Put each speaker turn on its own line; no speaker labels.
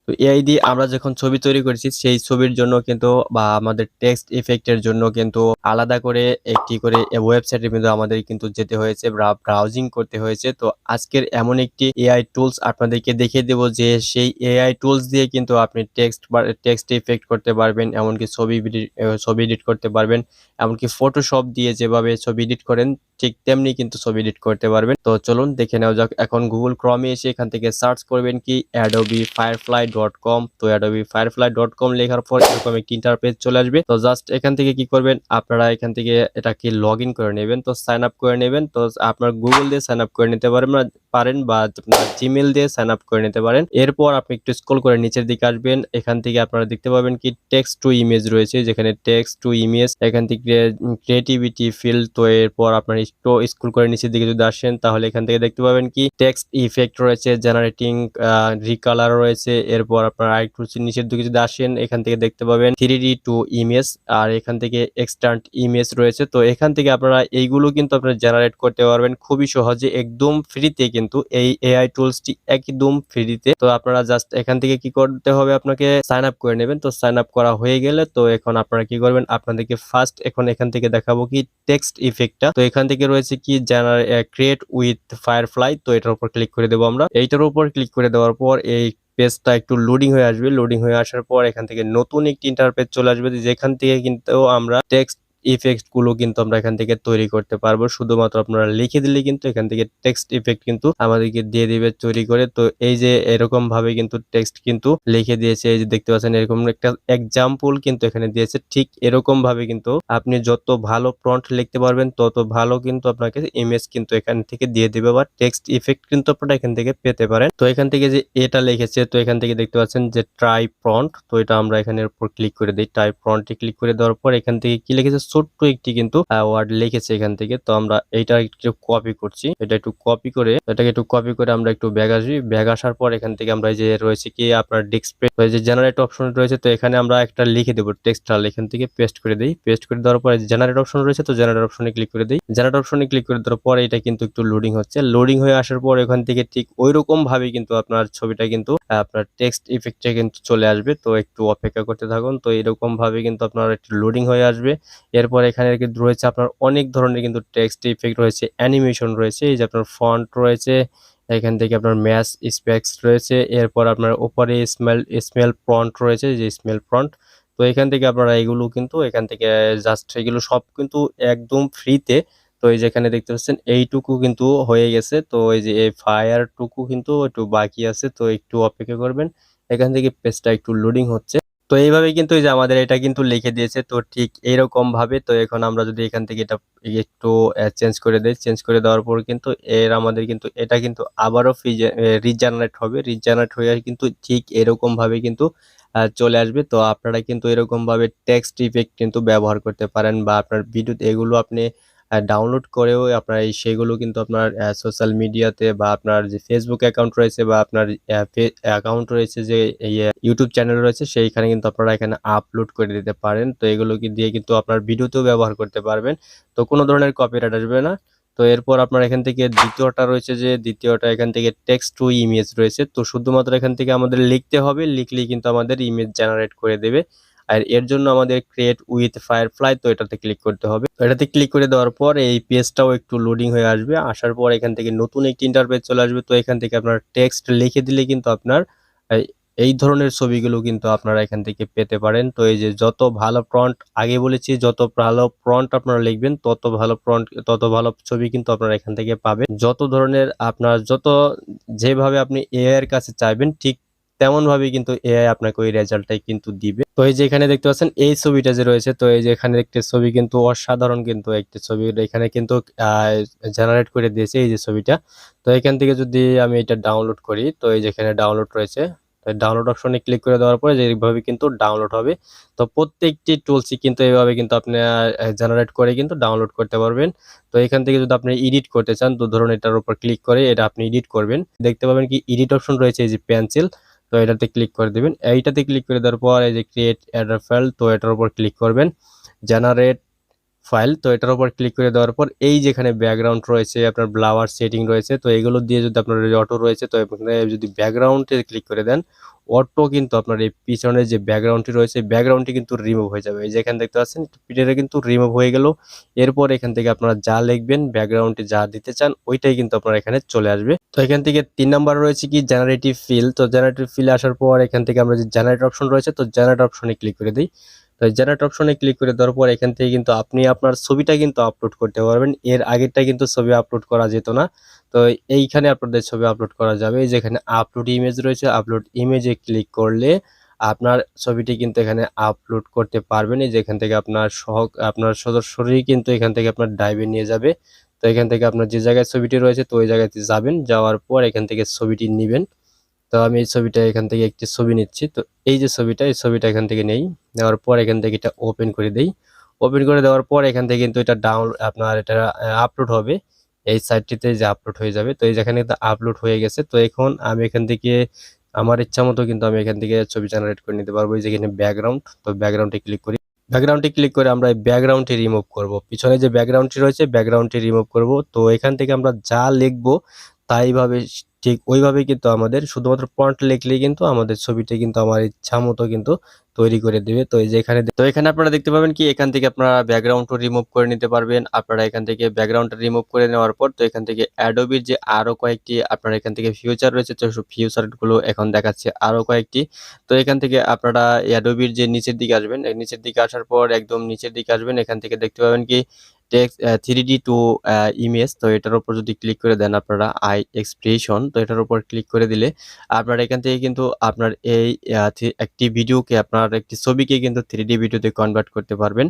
তো এআই দিয়ে আমরা যখন ছবি তৈরি করেছি সেই ছবির জন্য কিন্তু বা আমাদের টেক্সট ইফেক্টের জন্য কিন্তু আলাদা করে একটি করে ওয়েবসাইটের কিন্তু আমাদের কিন্তু যেতে হয়েছে, ব্রাউজিং করতে হয়েছে। তো আজকের এমন একটি এআই টুলস আপনাদেরকে দেখিয়ে দেব যে সেই এআই টুলস দিয়ে কিন্তু আপনি টেক্সট ইফেক্ট করতে পারবেন, এমনকি ছবি এডিট করতে পারবেন, এমনকি ফটোশপ দিয়ে যেভাবে ছবি এডিট করেন ঠিক তেমনি কিন্তু ছবি এডিট করতে পারবেন। তো চলুন দেখে নেওয়া যাক। এখন গুগল ক্রমে এসে এখান থেকে সার্চ করবেন কি adobe-firefly.com। তো adobe-firefly.com লেখার পর এরকম একটি ইন্টারফেস চলে আসবে। তো জাস্ট এখান থেকে কি করবেন, আপনারা এখান থেকে এটাকে লগ ইন করে নেবেন। তো সাইন আপ করে নেবেন। তো আপনার গুগল দিয়ে সাইন আপ করে নিতে পারেন বা আপনার জিমেল দিয়ে সাইন আপ করে নিতে পারেন। এরপর আপনি একটু স্ক্রল করে নিচের দিকে আসবেন। এখান থেকে আপনারা দেখতে পাবেন কি টেক্সট টু ইমেজ রয়েছে, যেখানে টেক্সট টু ইমেজ, এখান থেকে ক্রিয়েটিভিটি ফিল্ড। তো এরপর আপনার একটু স্ক্রল করে নিচের দিকে যদি আসেন তাহলে এখান থেকে দেখতে পাবেন কি টেক্সট ইফেক্ট রয়েছে, জেনারেটিং রিকালার রয়েছে। এরপর আপনার আরেকটু নিচের দিকে যদি আসেন এখান থেকে দেখতে পাবেন 3D টু ইমেজ, আর এখান থেকে এক্সট্যান্ট ইমেজ রয়েছে। তো এখান থেকে আপনারা এইগুলো কিন্তু আপনারা জেনারেট করতে পারবেন খুবই সহজে, একদম ফ্রিতে। কিন্তু এই এআই টুলসটি একদম ফ্রিতে। তো আপনারা জাস্ট এখান থেকে কি করতে হবে, আপনাকে সাইন আপ করে নেবেন। তো সাইন আপ করা হয়ে গেলে তো এখন আপনারা কি করবেন, আপনাদেরকে ফার্স্ট এখন এখান থেকে দেখাবো কি টেক্সট ইফেক্টটা। তো এখান থেকে রয়েছে কি ক্রিয়েট উইথ ফায়ারফ্লাই। তো এটার উপর ক্লিক করে দেবো আমরা। এইটার উপর ক্লিক করে দেওয়ার পর এই পেজটা একটু লোডিং হয়ে আসবে। লোডিং হয়ে আসার পর এখান থেকে নতুন একটি ইন্টারফেস চলে আসবে, যেখান থেকে কিন্তু আমরা টেক্সট ইফেক্ট গুলো কিন্তু আমরা এখান থেকে তৈরি করতে পারবো। শুধুমাত্র আপনারা লিখে দিলে কিন্তু এখান থেকে টেক্সট ইফেক্ট কিন্তু আমাদেরকে দিয়ে দিবে তৈরি করে। তো এই যে এরকম ভাবে কিন্তু টেক্সট কিন্তু লিখে দিয়েছে, এই যে দেখতে পাচ্ছেন এরকম একটা এক্সাম্পল কিন্তু এখানে দিয়েছে। ঠিক এরকম ভাবে কিন্তু আপনি যত ভালো প্রম্পট লিখতে পারবেন তত ভালো কিন্তু আপনাকে ইমেজ কিন্তু এখান থেকে দিয়ে দিবে বা টেক্সট ইফেক্ট কিন্তু আপনারা এখান থেকে পেতে পারেন। তো এখান থেকে যে এটা লিখেছে, তো এখান থেকে দেখতে পাচ্ছেন যে ট্রাই প্রম্পট। তো এটা আমরা এখানের উপর ক্লিক করে দিই। ট্রাই প্রম্পটে ক্লিক করে দেওয়ার পর এখান থেকে কি লিখেছে, ছোট্ট একটি কিন্তু ওয়ার্ড লিখেছে এখান থেকে। তো আমরা এইটা একটু কপি করছি, এটা একটু কপি করে এটাকে একটু কপি করে আমরা একটু ব্যাগ আসি। ব্যাগ আসার পর এখান থেকে আমরা যে রয়েছে কি আপনার ডিসপ্লে যে জেনারেট অপশন রয়েছে, তো এখানে আমরা একটা লিখে দেবো টেক্সটটা, এখান থেকে পেস্ট করে দিই। পেস্ট করে দেওয়ার পর জেনারেট অপশন রয়েছে, তো জেনারেট অপশনে ক্লিক করে দিই। জেনারেট অপশনে ক্লিক করে দেওয়ার পর এটা কিন্তু একটু লোডিং হচ্ছে। লোডিং হয়ে আসার পর এখান থেকে ঠিক ওইরকম ভাবে কিন্তু আপনার ছবিটা কিন্তু আপনার টেক্সট ইফেক্টে কিন্তু চলে আসবে। তো একটু অপেক্ষা করতে থাকুন। তো এরকম ভাবে কিন্তু আপনার একটু লোডিং হয়ে আসবে। এরপর এখানে কিন্তু রয়েছে আপনার অনেক ধরনের কিন্তু টেক্সট ইফেক্ট রয়েছে, অ্যানিমেশন রয়েছে, এই যে আপনার ফন্ট রয়েছে, এখান থেকে আপনার ম্যাচ স্পেক্স রয়েছে। এরপর আপনার উপরে স্মেল প্রম্পট রয়েছে, যে স্মেল প্রম্পট। তো এখান থেকে আপনারা এগুলো কিন্তু এখান থেকে জাস্ট এগুলো সব কিন্তু একদম ফ্রিতে। তো এই যেখানে দেখতে পাচ্ছেন এইটুকু কিন্তু হয়ে গেছে। তো এই যে এই ফায়ার টুকু কিন্তু একটু বাকি আছে, তো একটু অপেক্ষা করবেন। এখান থেকে পেজটা একটু লোডিং হচ্ছে। তো এইভাবে কিন্তু এই যে আমাদের এটা কিন্তু লিখে দিয়েছে। তো ঠিক এইরকম ভাবে তো এখন আমরা যদি এখান থেকে এটা একটু চেঞ্জ করে দেই, চেঞ্জ করে দেওয়ার পর কিন্তু আমাদের কিন্তু এটা কিন্তু আবারও রিজেনারেট হবে। রিজেনারেট হয়ে কিন্তু ঠিক এরকম ভাবে কিন্তু চলে আসবে। তো আপনারা কিন্তু এরকম ভাবে টেক্সট ইফেক্ট কিন্তু ব্যবহার করতে পারেন, বা আপনার ভিডিওতে এগুলো আপনি ডাউনলোড করেও আপনার সেগুলো কিন্তু আপনার সোশ্যাল মিডিয়াতে বা আপনার যে ফেসবুক অ্যাকাউন্ট রয়েছে বা আপনার অ্যাকাউন্ট রয়েছে, যে ইউটিউব চ্যানেল রয়েছে, সেইখানে কিন্তু আপনারা এখানে আপলোড করে দিতে পারেন। তো এগুলো দিয়ে কিন্তু আপনার ভিডিওতেও ব্যবহার করতে পারবেন। তো কোনো ধরনের কপিরাইট আসবে না। তো এরপর আপনার এখান থেকে দ্বিতীয়টা রয়েছে, যে দ্বিতীয়টা এখান থেকে টেক্সট টু ইমেজ রয়েছে। তো শুধুমাত্র এখান থেকে আমাদের লিখতে হবে, লিখলেই কিন্তু আমাদের ইমেজ জেনারেট করে দেবে। আর এর জন্য আমাদের ক্রিয়েট উইথ ফায়ারফ্লাই, তো এটাতে ক্লিক করতে হবে। তো এটাতে ক্লিক করে দেওয়ার পর এই পেজটাও একটু লোডিং হয়ে আসবে। আসার পর এখান থেকে নতুন একটি ইন্টারফেস চলে আসবে। তো এখান থেকে আপনার টেক্সট লিখে দিলে কিন্তু আপনার এই এই ধরনের ছবিগুলো কিন্তু আপনারা এখান থেকে পেতে পারেন। তো এই যে যত ভালো প্রম্পট, আগে বলেছি যত ভালো প্রম্পট আপনারা লিখবেন তত ভালো প্রম্পট, তত ভালো ছবি কিন্তু আপনারা এখান থেকে পাবেন। যত ধরনের আপনার যেভাবে আপনি এআই এর কাছে চাইবেন ঠিক তেমন ভাবে কিন্তু এআই আপনাকে ওই রেজাল্টটাই কিন্তু দিবে। তো এই যে এখানে দেখতে পাচ্ছেন এই ছবিটা যে রয়েছে, তো এই যে এখানে একটি ছবি কিন্তু অসাধারণ কিন্তু একটি ছবি এখানে কিন্তু জেনারেট করে দিয়েছে এই যে ছবিটা। তো এখান থেকে যদি আমি এটা ডাউনলোড করি, তো এই যে এখানে ডাউনলোড রয়েছে, ডাউনলোড অপশনে ক্লিক করে দেওয়ার পরে যে এইভাবে কিন্তু ডাউনলোড হবে। তো প্রত্যেকটি টুলসই কিন্তু এইভাবে কিন্তু আপনি জেনারেট করে কিন্তু ডাউনলোড করতে পারবেন। তো এখান থেকে যদি আপনি এডিট করতে চান, তো ধরুন এটার উপর ক্লিক করে এটা আপনি এডিট করবেন, দেখতে পাবেন কি এডিট অপশন রয়েছে, এই যে পেন্সিল। তো এটাতে ক্লিক করে দিবেন। এইটাতে ক্লিক করে দেওয়ার পর এই যে ক্রিয়েট অ্যাডার ফাইল, তো এটার উপর ক্লিক করবেন। Generate file. তো এটার উপর ক্লিক করে দেওয়ার পর এই যেখানে ব্যাকগ্রাউন্ড রয়েছে, আপনার ব্লাওয়ার সেটিং রয়েছে, তো এগুলো দিয়ে যদি আপনার অটো রয়েছে, তো এখানে যদি ব্যাকগ্রাউন্ডে ক্লিক করে দেন, অটো কিন্তু আপনার এই পিছনের যে ব্যাকগ্রাউন্ডটি রয়েছে, ব্যাকগ্রাউন্ডটি কিন্তু রিমুভ হয়ে যাবে। এই যে এখানে দেখতে পাচ্ছেন পিডিএফটা কিন্তু রিমুভ হয়ে গেল। এরপর এখান থেকে আপনারা যা লিখবেন, ব্যাকগ্রাউন্ডে যা দিতে চান, ওইটাই কিন্তু আপনার এখানে চলে আসবে। তো এখান থেকে ৩ নাম্বার রয়েছে কি জেনারেটিভ ফিল। তো জেনারেটিভ ফিলে আসার পর এখান থেকে আমরা যে জেনারেট অপশন রয়েছে, তো জেনারেট অপশনে ক্লিক করে দেই। তো জেনারেট অপশনে ক্লিক করে দেওয়ার পর এখান থেকে কিন্তু আপনি আপনার ছবিটা কিন্তু আপলোড করতে পারবেন। এর আগেরটা কিন্তু ছবি আপলোড করা যেত না। তো এইখানে আপনাদের ছবি আপলোড করা যাবে। যেখানে আপলোড ইমেজ রয়েছে, আপলোড ইমেজে ক্লিক করলে আপনার ছবিটি কিন্তু এখানে আপলোড করতে পারবেন। এই যেখান থেকে আপনার সরাসরি কিন্তু এখান থেকে আপনার ড্রাইভে নিয়ে যাবে। তো এখান থেকে আপনার যে জায়গায় ছবিটি রয়েছে, তো ওই জায়গাতে যাবেন। যাওয়ার পর এখান থেকে ছবিটি নিবেন। তো আমি এই ছবিটা এখান থেকে একটি ছবি নিচ্ছি। তো এই যে ছবিটা, এই ছবিটা এখান থেকে নেই। নেওয়ার পর এখান থেকে এটা ওপেন করে দেই। ওপেন করে দেওয়ার পর এখান থেকে কিন্তু এটা আপনার এটা আপলোড হবে। এই সাইটটিতে যে আপলোড হয়ে যাবে। তো এই যেখানে কিন্তু আপলোড হয়ে গেছে। তো এখন আমি এখান থেকে আমার ইচ্ছামতো কিন্তু আমি এখান থেকে ছবি জেনারেট করে নিতে পারবো। এই যেখানে ব্যাকগ্রাউন্ড, তো ব্যাকগ্রাউন্ডে ক্লিক করি। ব্যাকগ্রাউন্ডে ক্লিক করে আমরা এই ব্যাকগ্রাউন্ডটি রিমুভ করব। পিছনে যে ব্যাকগ্রাউন্ডটি রয়েছে, ব্যাকগ্রাউন্ডটি রিমুভ করব। তো এখান থেকে আমরা যা লিখবো তাইভাবে ঠিক ওইভাবেই কিন্তু আমাদের শুধুমাত্র ফন্ট লিখলেই কিন্তু আমাদের ছবিটি কিন্তু আমার ইচ্ছামতো কিন্তু তৈরি করে দিবে। তো এই যে এখানে আপনারা দেখতে পাবেন কি এখান থেকে আপনারা ব্যাকগ্রাউন্ডও রিমুভ করে নিতে পারবেন। আপনারা এখান থেকে ব্যাকগ্রাউন্ডটা রিমুভ করে নেওয়ার পর তো এখান থেকে অ্যাডোবির যে আরো কয়েকটি আপনার এখান থেকে ফিচার রয়েছে, তো ফিচারগুলো এখন দেখাচ্ছে আরো কয়েকটি। তো এখান থেকে আপনারা অ্যাডোবির যে নিচের দিকে আসবেন, এই নিচের দিকে আসার পর একদম নিচের দিকে আসবেন। এখান থেকে দেখতে পাবেন কি টেক্সট 3D টু ইমেজ। তো এটার উপর যদি ক্লিক করে দেন আপনারা আই এক্সপ্রেশন, তো এটার উপর ক্লিক করে দিলে আপনারা এখান থেকে কিন্তু আপনার এই একটি ভিডিওকে আপনার একটি ছবিকে কিন্তু 3D ভিডিওতে কনভার্ট করতে পারবেন।